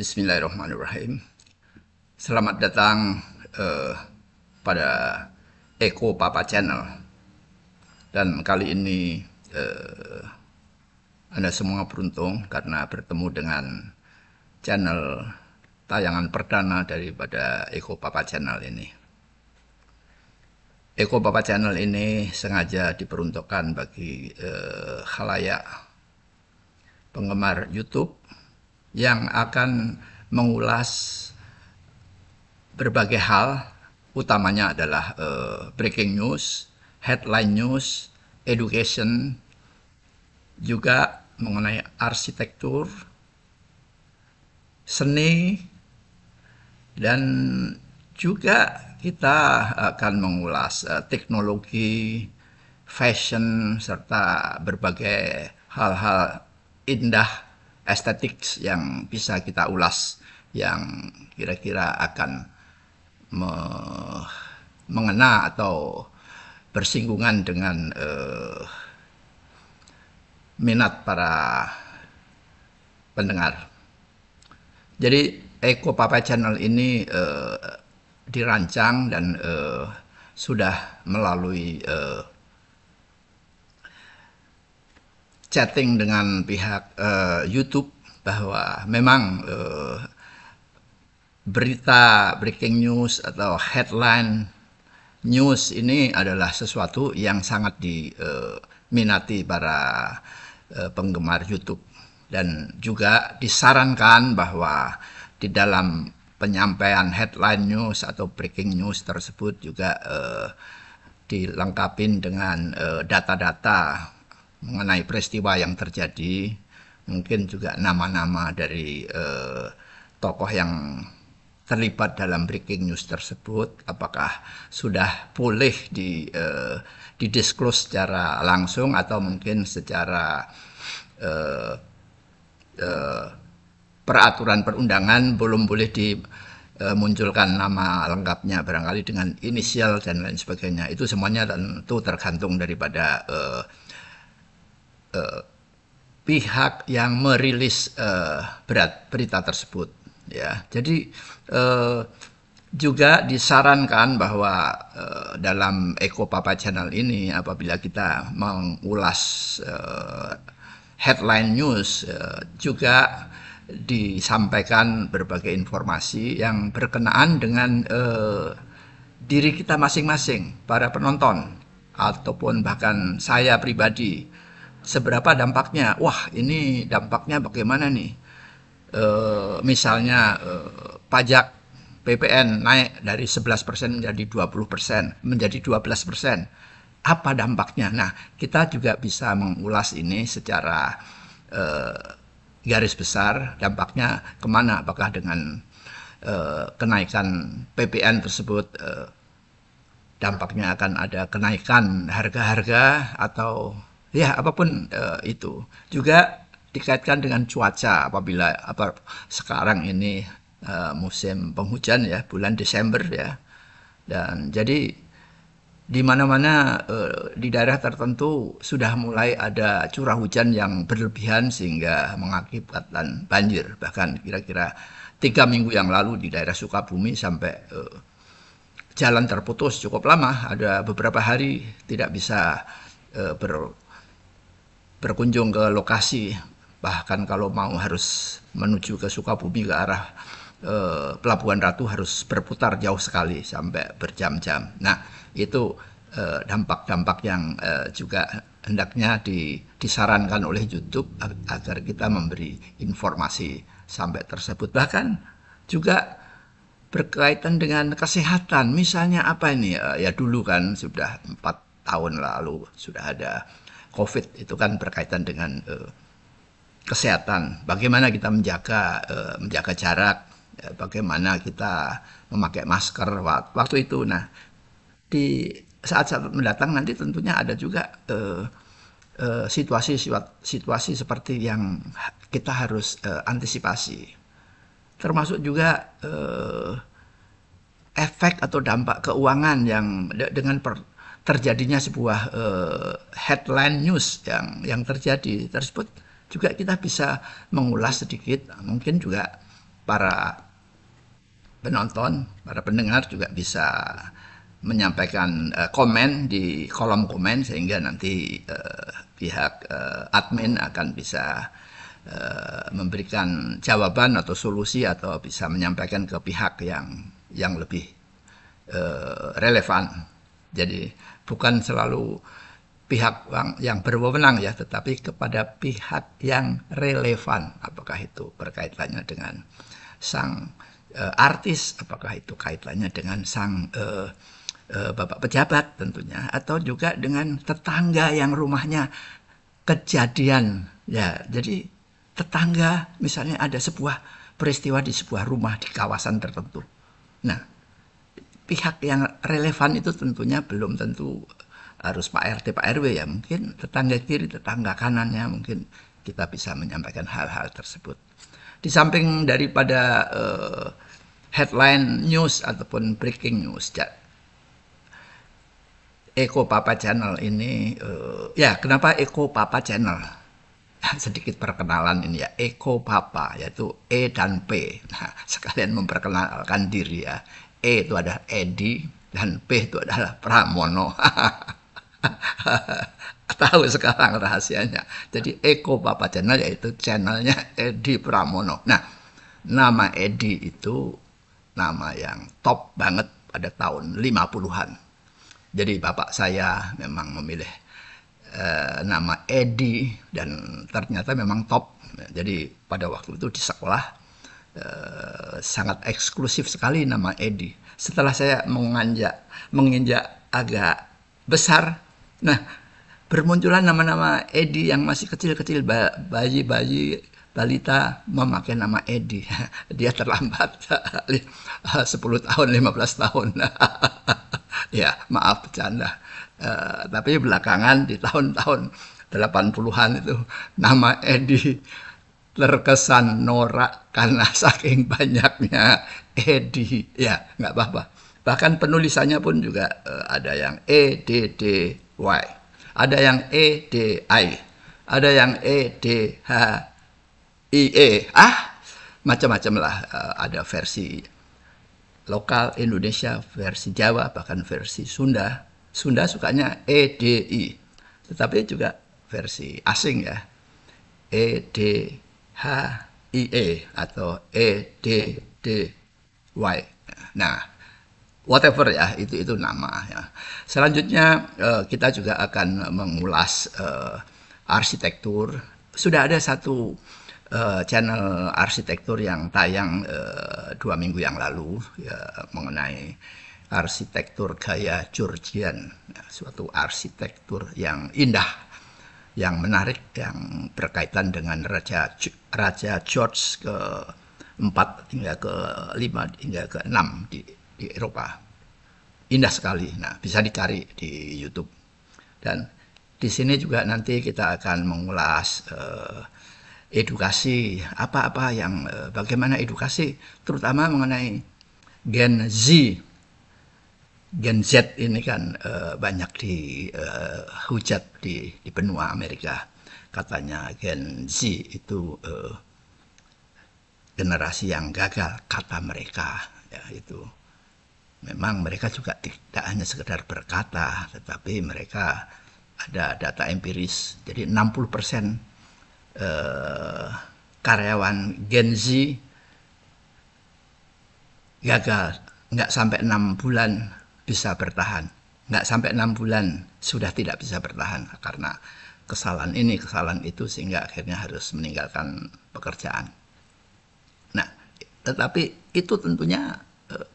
Bismillahirrahmanirrahim. Selamat datang eh, pada Eko Papa Channel. Dan kali ini Anda semua beruntung karena bertemu dengan channel tayangan perdana daripada Eko Papa Channel ini. Eko Papa Channel ini sengaja diperuntukkan bagi khalayak penggemar YouTube yang akan mengulas berbagai hal, utamanya adalah breaking news, headline news, education, juga mengenai arsitektur, seni, dan juga kita akan mengulas teknologi, fashion, serta berbagai hal-hal indah estetik yang bisa kita ulas, yang kira-kira akan mengena atau bersinggungan dengan minat para pendengar. Jadi Eko Papa Channel ini dirancang dan sudah melalui chatting dengan pihak YouTube bahwa memang berita breaking news atau headline news ini adalah sesuatu yang sangat diminati para penggemar YouTube, dan juga disarankan bahwa di dalam penyampaian headline news atau breaking news tersebut juga dilengkapi dengan data-data mengenai peristiwa yang terjadi, mungkin juga nama-nama dari tokoh yang terlibat dalam breaking news tersebut, apakah sudah boleh didisclose secara langsung atau mungkin secara peraturan perundangan belum boleh dimunculkan nama lengkapnya, barangkali dengan inisial dan lain sebagainya. Itu semuanya tentu tergantung daripada pihak yang merilis berita tersebut, ya. Jadi juga disarankan bahwa dalam Eko Papa Channel ini, apabila kita mengulas headline news, juga disampaikan berbagai informasi yang berkenaan dengan diri kita masing-masing, para penonton, ataupun bahkan saya pribadi. Seberapa dampaknya? Wah, ini dampaknya bagaimana nih? Misalnya pajak PPN naik dari 11% menjadi 20%, menjadi 12%. Apa dampaknya? Nah, kita juga bisa mengulas ini secara garis besar, dampaknya kemana? Apakah dengan kenaikan PPN tersebut dampaknya akan ada kenaikan harga-harga atau ya apapun itu. Juga dikaitkan dengan cuaca, apabila sekarang ini musim penghujan, ya, bulan Desember, ya, dan jadi di mana-mana di daerah tertentu sudah mulai ada curah hujan yang berlebihan sehingga mengakibatkan banjir. Bahkan kira-kira 3 minggu yang lalu di daerah Sukabumi sampai jalan terputus cukup lama, ada beberapa hari tidak bisa berkunjung ke lokasi. Bahkan kalau mau harus menuju ke Sukabumi ke arah Pelabuhan Ratu harus berputar jauh sekali sampai berjam-jam. Nah, itu dampak-dampak yang juga hendaknya disarankan oleh YouTube agar kita memberi informasi sampai tersebut. Bahkan juga berkaitan dengan kesehatan. Misalnya apa ini? Ya dulu kan sudah 4 tahun lalu sudah ada COVID, itu kan berkaitan dengan kesehatan. Bagaimana kita menjaga jarak, bagaimana kita memakai masker waktu itu. Nah, di saat-saat mendatang nanti tentunya ada juga situasi seperti yang kita harus antisipasi, termasuk juga efek atau dampak keuangan yang dengan terjadinya sebuah headline news yang terjadi tersebut. Juga kita bisa mengulas sedikit, mungkin juga para penonton, para pendengar juga bisa menyampaikan komen di kolom komen sehingga nanti pihak admin akan bisa memberikan jawaban atau solusi atau bisa menyampaikan ke pihak yang lebih relevan. Jadi bukan selalu pihak yang berwenang ya, tetapi kepada pihak yang relevan. Apakah itu berkaitannya dengan sang artis, apakah itu kaitannya dengan sang bapak pejabat tentunya, atau juga dengan tetangga yang rumahnya kejadian ya. Jadi tetangga misalnya ada sebuah peristiwa di sebuah rumah di kawasan tertentu. Nah, pihak yang relevan itu tentunya belum tentu harus Pak RT, Pak RW ya. Mungkin tetangga kiri, tetangga kanannya mungkin kita bisa menyampaikan hal-hal tersebut. Di samping daripada headline news ataupun breaking news, Eko Papa Channel ini, ya kenapa Eko Papa Channel? Sedikit perkenalan ini ya, Eko Papa yaitu E dan P. Nah, sekalian memperkenalkan diri ya. E itu adalah Edi dan P itu adalah Pramono. Tahu sekarang rahasianya. Jadi Eko Papa Channel yaitu channelnya Edi Pramono. Nah, nama Edi itu nama yang top banget pada tahun 50-an. Jadi bapak saya memang memilih nama Edi dan ternyata memang top. Jadi pada waktu itu di sekolah sangat eksklusif sekali nama Edi. Setelah saya menginjak agak besar, nah bermunculan nama-nama Edi yang masih kecil-kecil, bayi-bayi balita memakai nama Edi. Dia terlambat 10 tahun, 15 tahun. Ya, maaf bercanda. Tapi belakangan di tahun-tahun 80-an itu nama Edi terkesan norak karena saking banyaknya Edi. Ya, nggak apa-apa. Bahkan penulisannya pun juga ada yang EDDY, ada yang EDI, ada yang EDHIE. Macam-macam lah. Ada versi lokal Indonesia, versi Jawa, bahkan versi Sunda. Sunda sukanya EDI, tetapi juga versi asing ya, EDHIE atau EDDY. Nah, whatever ya, itu nama ya. Selanjutnya kita juga akan mengulas arsitektur. Sudah ada satu channel arsitektur yang tayang 2 minggu yang lalu ya, mengenai arsitektur gaya Georgian, ya, suatu arsitektur yang indah, yang menarik, yang berkaitan dengan Raja George ke-4 hingga ke-5 hingga ke-6 di Eropa. Indah sekali. Nah, bisa dicari di YouTube. Dan di sini juga nanti kita akan mengulas edukasi, apa-apa yang bagaimana edukasi, terutama mengenai Gen Z. Gen Z ini kan banyak dihujat di benua Amerika. Katanya Gen Z itu generasi yang gagal, kata mereka. Ya, itu memang mereka juga tidak hanya sekedar berkata, tetapi mereka ada data empiris. Jadi 60% karyawan Gen Z gagal, nggak sampai 6 bulan bisa bertahan, nggak sampai 6 bulan sudah tidak bisa bertahan karena kesalahan ini, kesalahan itu, sehingga akhirnya harus meninggalkan pekerjaan. Nah, tetapi itu tentunya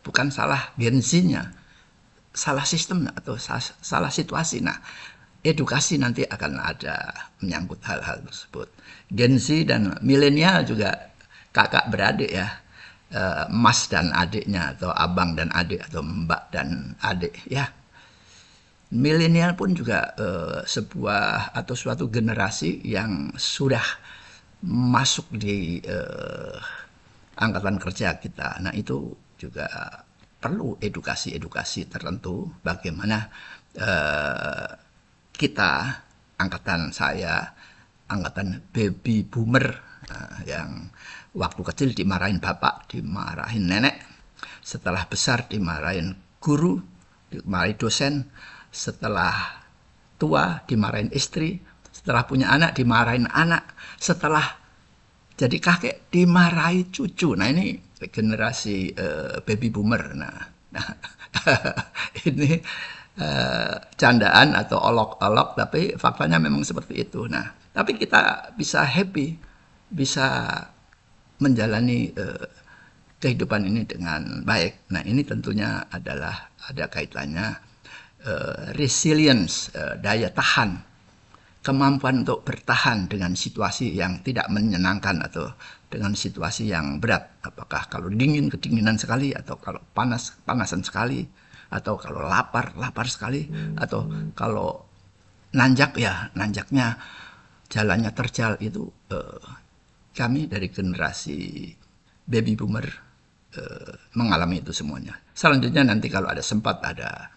bukan salah Gen Z-nya, salah sistem atau salah situasi. Nah, edukasi nanti akan ada menyangkut hal-hal tersebut. Gen Z dan milenial juga kakak beradik ya, mas dan adiknya, atau abang dan adik, atau mbak dan adik ya. Milenial pun juga sebuah atau suatu generasi yang sudah masuk di angkatan kerja kita. Nah, itu juga perlu edukasi tertentu bagaimana kita, angkatan saya, angkatan baby boomer yang waktu kecil dimarahin bapak, dimarahin nenek, setelah besar dimarahin guru, dimarahin dosen, setelah tua dimarahin istri, setelah punya anak dimarahin anak, setelah jadi kakek dimarahi cucu. Nah ini generasi baby boomer. Nah ini candaan atau olok-olok, tapi faktanya memang seperti itu. Nah tapi kita bisa happy, bisa menjalani kehidupan ini dengan baik. Nah ini tentunya adalah ada kaitannya resilience, daya tahan, kemampuan untuk bertahan dengan situasi yang tidak menyenangkan atau dengan situasi yang berat. Apakah kalau dingin, kedinginan sekali, atau kalau panas, panasan sekali, atau kalau lapar, lapar sekali, atau kalau nanjak, ya nanjaknya jalannya terjal. Itu kami dari generasi baby boomer mengalami itu semuanya. Selanjutnya nanti kalau ada sempat ada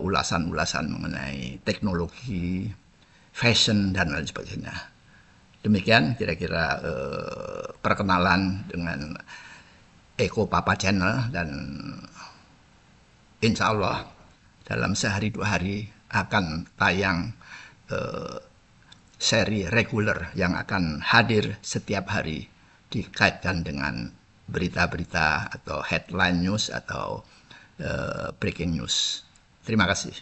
ulasan-ulasan mengenai teknologi, fashion, dan lain sebagainya. Demikian kira-kira perkenalan dengan Eko Papa Channel, dan insya Allah dalam sehari 2 hari akan tayang seri reguler yang akan hadir setiap hari dikaitkan dengan berita-berita atau headline news atau breaking news. Terima kasih.